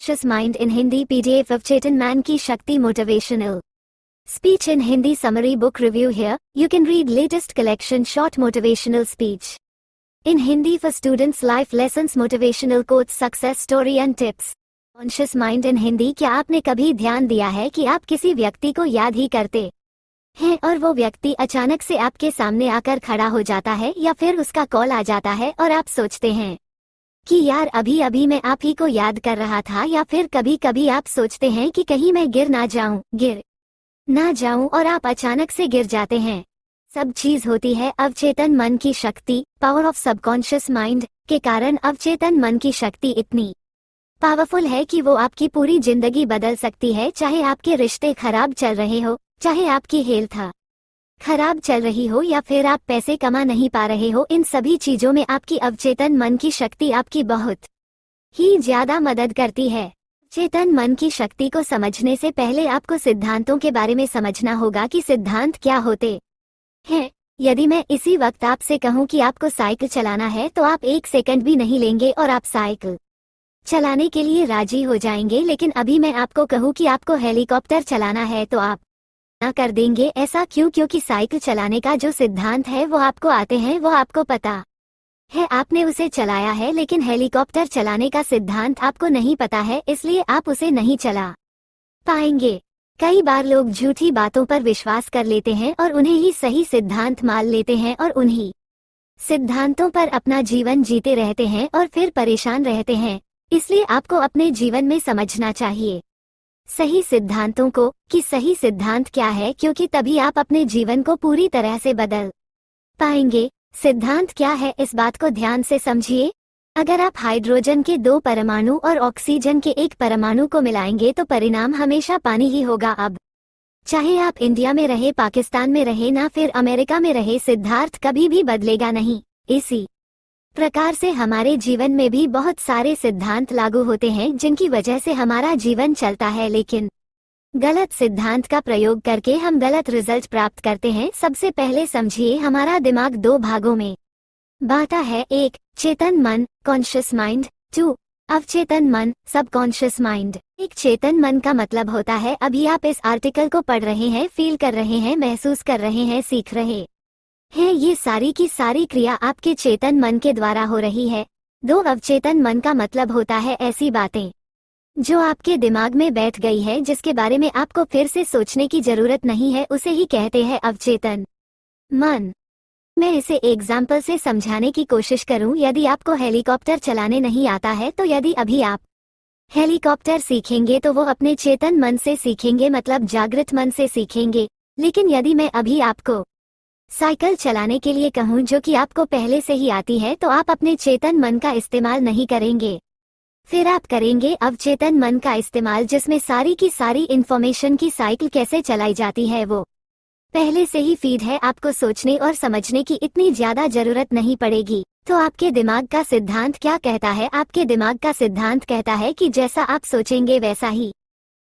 Conscious Mind in Hindi PDF of Chetan Man Ki Shakti Motivational Speech in Hindi Summary Book Review. Here, you can read latest collection short motivational speech in Hindi for students, life lessons, motivational quotes, success story and tips. Conscious Mind in Hindi. क्या आपने कभी ध्यान दिया है कि आप किसी व्यक्ति को याद ही करते हैं और वो व्यक्ति अचानक से आपके सामने आकर खड़ा हो जाता है या फिर उसका कॉल आ जाता है और आप सोचते हैं कि यार अभी अभी मैं आप ही को याद कर रहा था, या फिर कभी कभी आप सोचते हैं कि कहीं मैं गिर ना जाऊं और आप अचानक से गिर जाते हैं। सब चीज होती है अवचेतन मन की शक्ति, पावर ऑफ सबकॉन्शियस माइंड के कारण। अवचेतन मन की शक्ति इतनी पावरफुल है कि वो आपकी पूरी जिंदगी बदल सकती है। चाहे आपके रिश्ते खराब चल रहे हो, चाहे आपकी हेल्थ खराब चल रही हो, या फिर आप पैसे कमा नहीं पा रहे हो, इन सभी चीजों में आपकी अवचेतन मन की शक्ति आपकी बहुत ही ज्यादा मदद करती है। चेतन मन की शक्ति को समझने से पहले आपको सिद्धांतों के बारे में समझना होगा कि सिद्धांत क्या होते हैं। यदि मैं इसी वक्त आपसे कहूं कि आपको साइकिल चलाना है तो आप 1 सेकंड भी नहीं लेंगे और आप साइकिल चलाने के लिए राजी हो जाएंगे। लेकिन अभी मैं आपको कहूं कि आपको हेलीकॉप्टर चलाना है तो आप ना कर देंगे। ऐसा क्यों? क्योंकि साइकिल चलाने का जो सिद्धांत है वो आपको आते हैं, वो आपको पता है, आपने उसे चलाया है। लेकिन हेलीकॉप्टर चलाने का सिद्धांत आपको नहीं पता है, इसलिए आप उसे नहीं चला पाएंगे। कई बार लोग झूठी बातों पर विश्वास कर लेते हैं और उन्हें ही सही सिद्धांत मान लेते हैं और उन्हीं सिद्धांतों पर अपना जीवन जीते रहते हैं और फिर परेशान रहते हैं। इसलिए आपको अपने जीवन में समझना चाहिए सही सिद्धांतों को कि सही सिद्धांत क्या है, क्योंकि तभी आप अपने जीवन को पूरी तरह से बदल पाएंगे। सिद्धांत क्या है, इस बात को ध्यान से समझिए। अगर आप हाइड्रोजन के 2 परमाणु और ऑक्सीजन के 1 परमाणु को मिलाएंगे तो परिणाम हमेशा पानी ही होगा। अब चाहे आप इंडिया में रहे, पाकिस्तान में रहे, ना फिर अमेरिका में रहे, सिद्धांत कभी भी बदलेगा नहीं। इसी प्रकार से हमारे जीवन में भी बहुत सारे सिद्धांत लागू होते हैं जिनकी वजह से हमारा जीवन चलता है, लेकिन गलत सिद्धांत का प्रयोग करके हम गलत रिजल्ट प्राप्त करते हैं। सबसे पहले समझिए, हमारा दिमाग 2 भागों में बांटा है। 1 चेतन मन, कॉन्शियस माइंड। 2 अवचेतन मन, सबकॉन्शियस माइंड। एक चेतन मन का मतलब होता है अभी आप इस आर्टिकल को पढ़ रहे हैं, फील कर रहे हैं, महसूस कर रहे हैं, सीख रहे हैं, ये सारी की सारी क्रिया आपके चेतन मन के द्वारा हो रही है। 2 अवचेतन मन का मतलब होता है ऐसी बातें जो आपके दिमाग में बैठ गई है, जिसके बारे में आपको फिर से सोचने की जरूरत नहीं है, उसे ही कहते हैं अवचेतन मन। मैं इसे एग्जाम्पल से समझाने की कोशिश करूं। यदि आपको हेलीकॉप्टर चलाने नहीं आता है तो यदि अभी आप हेलीकॉप्टर सीखेंगे तो वो अपने चेतन मन से सीखेंगे, मतलब जागृत मन से सीखेंगे। लेकिन यदि मैं अभी आपको साइकिल चलाने के लिए कहूं जो कि आपको पहले से ही आती है, तो आप अपने चेतन मन का इस्तेमाल नहीं करेंगे। फिर आप करेंगे अवचेतन मन का इस्तेमाल, जिसमें सारी की सारी इंफॉर्मेशन की साइकिल कैसे चलाई जाती है वो पहले से ही फीड है। आपको सोचने और समझने की इतनी ज्यादा जरूरत नहीं पड़ेगी। तो आपके दिमाग का सिद्धांत क्या कहता है? आपके दिमाग का सिद्धांत कहता है कि जैसा आप सोचेंगे वैसा ही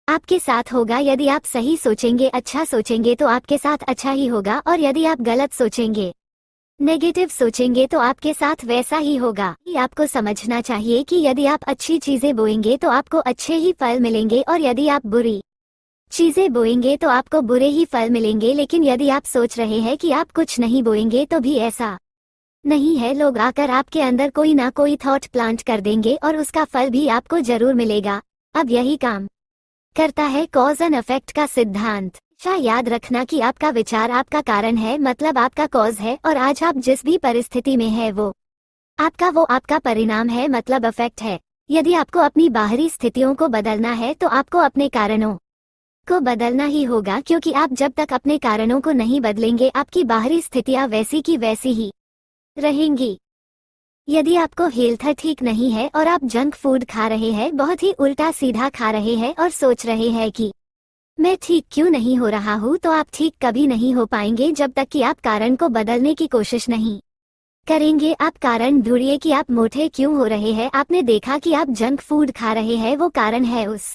आपके साथ होगा। यदि आप सही सोचेंगे, अच्छा सोचेंगे तो आपके साथ अच्छा ही होगा, और यदि आप गलत सोचेंगे, नेगेटिव सोचेंगे तो आपके साथ वैसा ही होगा। आपको समझना चाहिए कि यदि आप अच्छी चीजें बोएंगे तो आपको अच्छे ही फल मिलेंगे, और यदि आप बुरी चीजें बोएंगे तो आपको बुरे ही फल मिलेंगे। लेकिन यदि आप सोच रहे हैं कि आप कुछ नहीं बोएंगे तो भी ऐसा नहीं है। लोग आकर आपके अंदर कोई ना कोई थॉट प्लांट कर देंगे और उसका फल भी आपको जरूर मिलेगा। अब यही काम करता है कॉज एंड इफेक्ट का सिद्धांत। याद रखना कि आपका विचार आपका कारण है, मतलब आपका कॉज है, और आज आप जिस भी परिस्थिति में है वो आपका परिणाम है, मतलब इफेक्ट है। यदि आपको अपनी बाहरी स्थितियों को बदलना है तो आपको अपने कारणों को बदलना ही होगा, क्योंकि आप जब तक अपने कारणों को नहीं बदलेंगे आपकी बाहरी स्थितियां वैसी की वैसी ही रहेंगी। यदि आपको हेल्थ ठीक नहीं है और आप जंक फूड खा रहे हैं, बहुत ही उल्टा सीधा खा रहे हैं और सोच रहे हैं कि मैं ठीक क्यों नहीं हो रहा हूँ, तो आप ठीक कभी नहीं हो पाएंगे जब तक कि आप कारण को बदलने की कोशिश नहीं करेंगे। आप कारण ढूंढिए कि आप मोटे क्यों हो रहे हैं। आपने देखा कि आप जंक फूड खा रहे हैं, वो कारण है, उस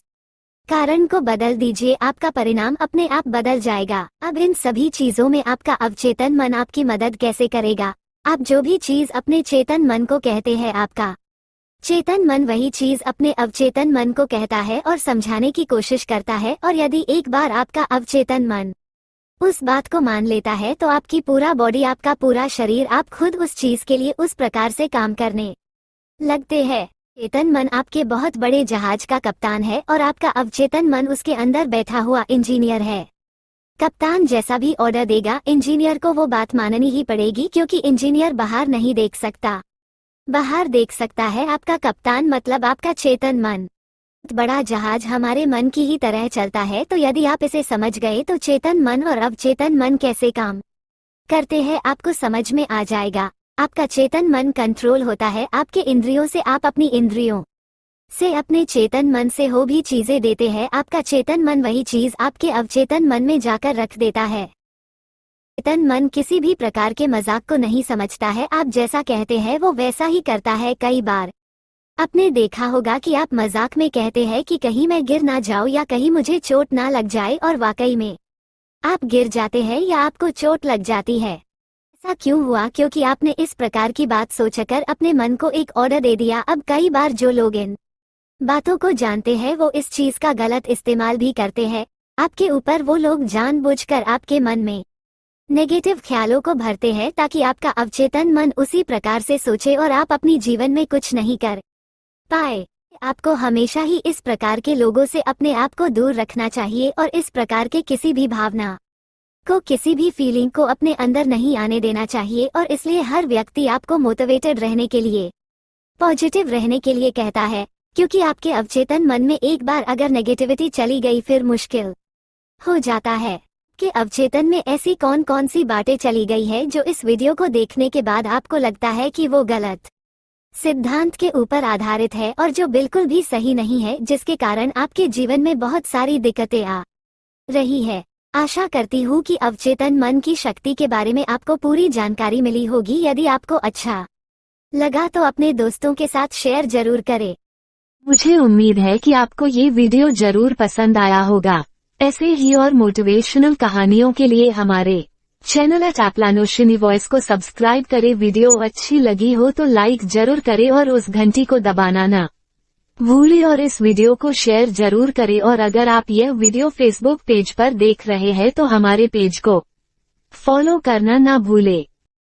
कारण को बदल दीजिए, आपका परिणाम अपने आप बदल जाएगा। अब इन सभी चीजों में आपका अवचेतन मन आपकी मदद कैसे करेगा? आप जो भी चीज अपने चेतन मन को कहते हैं, आपका चेतन मन वही चीज अपने अवचेतन मन को कहता है और समझाने की कोशिश करता है, और यदि एक बार आपका अवचेतन मन उस बात को मान लेता है तो आपकी पूरा बॉडी, आपका पूरा शरीर, आप खुद उस चीज के लिए उस प्रकार से काम करने लगते हैं। चेतन मन आपके बहुत बड़े जहाज का कप्तान है और आपका अवचेतन मन उसके अंदर बैठा हुआ इंजीनियर है। कप्तान जैसा भी ऑर्डर देगा, इंजीनियर को वो बात माननी ही पड़ेगी, क्योंकि इंजीनियर बाहर नहीं देख सकता। बाहर देख सकता है आपका कप्तान, मतलब आपका चेतन मन। बड़ा जहाज हमारे मन की ही तरह चलता है, तो यदि आप इसे समझ गए तो चेतन मन और अवचेतन मन कैसे काम करते हैं आपको समझ में आ जाएगा। आपका चेतन मन कंट्रोल होता है आपके इंद्रियों से, आप अपनी इंद्रियों से अपने चेतन मन से हो भी चीजें देते हैं, आपका चेतन मन वही चीज आपके अवचेतन मन में जाकर रख देता है। चेतन मन किसी भी प्रकार के मजाक को नहीं समझता है, आप जैसा कहते हैं वो वैसा ही करता है। कई बार आपने देखा होगा कि आप मजाक में कहते हैं कि कहीं मैं गिर ना जाऊं या कहीं मुझे चोट ना लग जाए, और वाकई में आप गिर जाते हैं या आपको चोट लग जाती है। ऐसा क्यों हुआ? क्योंकि आपने इस प्रकार की बात सोचकर अपने मन को एक ऑर्डर दे दिया। अब कई बार जो लोग इन बातों को जानते हैं वो इस चीज का गलत इस्तेमाल भी करते हैं आपके ऊपर। वो लोग जानबूझकर आपके मन में नेगेटिव ख्यालों को भरते हैं ताकि आपका अवचेतन मन उसी प्रकार से सोचे और आप अपनी जीवन में कुछ नहीं कर पाए। आपको हमेशा ही इस प्रकार के लोगों से अपने आप को दूर रखना चाहिए और इस प्रकार के किसी भी भावना को, किसी भी फीलिंग को अपने अंदर नहीं आने देना चाहिए। और इसलिए हर व्यक्ति आपको मोटिवेटेड रहने के लिए, पॉजिटिव रहने के लिए कहता है, क्योंकि आपके अवचेतन मन में एक बार अगर नेगेटिविटी चली गई फिर मुश्किल हो जाता है। कि अवचेतन में ऐसी कौन कौन सी बातें चली गई है जो इस वीडियो को देखने के बाद आपको लगता है कि वो गलत सिद्धांत के ऊपर आधारित है और जो बिल्कुल भी सही नहीं है, जिसके कारण आपके जीवन में बहुत सारी दिक्कतें आ रही है। आशा करती हूँ कि अवचेतन मन की शक्ति के बारे में आपको पूरी जानकारी मिली होगी। यदि आपको अच्छा लगा तो अपने दोस्तों के साथ शेयर जरूर करें। मुझे उम्मीद है कि आपको ये वीडियो जरूर पसंद आया होगा। ऐसे ही और मोटिवेशनल कहानियों के लिए हमारे चैनल @AppLanoshini वॉइस को सब्सक्राइब करें। वीडियो अच्छी लगी हो तो लाइक जरूर करें और उस घंटी को दबाना ना भूलें और इस वीडियो को शेयर जरूर करें। और अगर आप यह वीडियो फेसबुक पेज पर देख रहे हैं तो हमारे पेज को फॉलो करना ना भूलें।